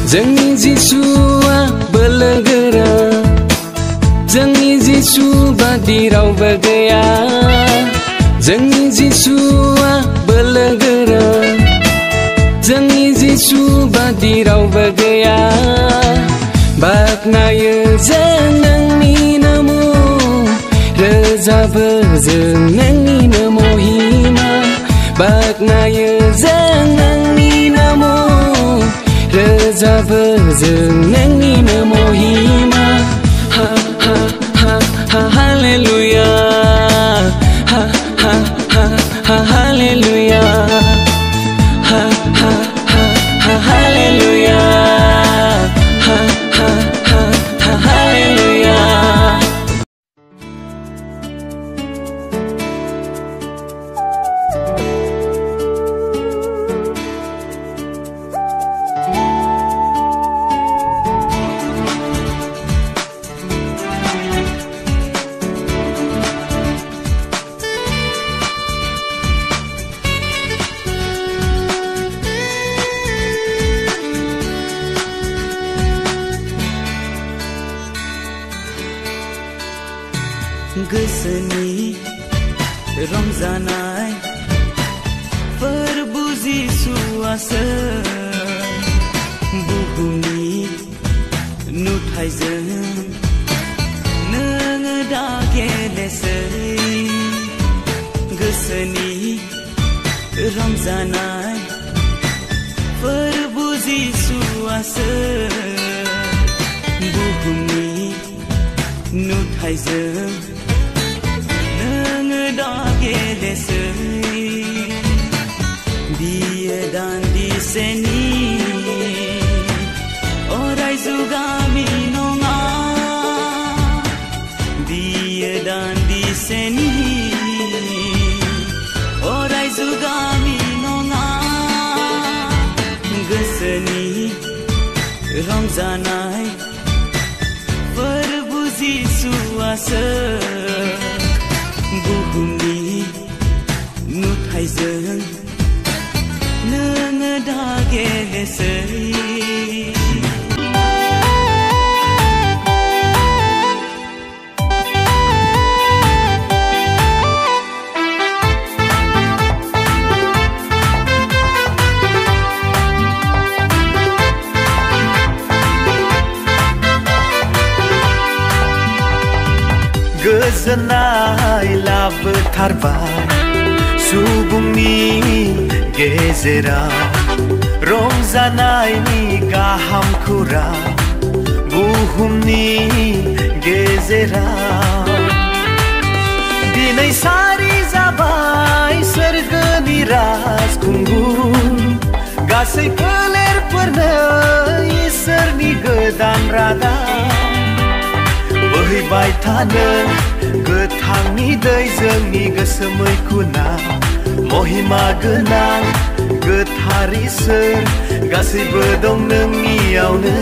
जोंनि जिसुआ बोलोगोरा, जोंनि जिसु बादि रावबो गैया। जोंनि जिसुआ बोलोगोरा, जोंनि जिसु बादि रावबो गैया। बाख्नायो जों नोंनिनो मुं, रोजाबो जों नोंनिनो महिमा। बाख्नायो जों नोंनिनो मुं, रोजाबो जों नोंनिनो महिमा। हा हा हा हा हालेलुया, हा हा हा हा हालेलुया, हा हा हा हा हालेलुया, हा हा हा हा हालेलुया। गोसोनि रंजानाय फोरबो जिसुआसो, बुहुमनि नुथायजों नोङो दा गेलेसै। गोसोनि रंजानाय फोरबो जिसुआसो, बुहुमनि नुथायजों नोङो दा गेलेसै। बियो दान्दिसेनि अराय जुगामि नङा, बियो दान्दिसेनि अराय जुगामि नङा। गोसोनि रंजानाय फोरबो जिसुआसो, बुहुमनि नुथायजों नोङो दा गेलेसै। गोजोननाय लाबोथारबाय सुबुंनि गेजेराव, रंजानायनि गाहाम खौरां बुहुमनि गेजेराव। दिनै सारि जाबाय सोरगोनि राजखुंगुर, गासै फोलेरफोरनो इसोरनि गोदान रादाब। बोहैबाय थानो गोथांनि दै जोंनि गोसो मैखुना, महिमा गोनां गोथार इसोर गासैबो दं नोंनियावनो।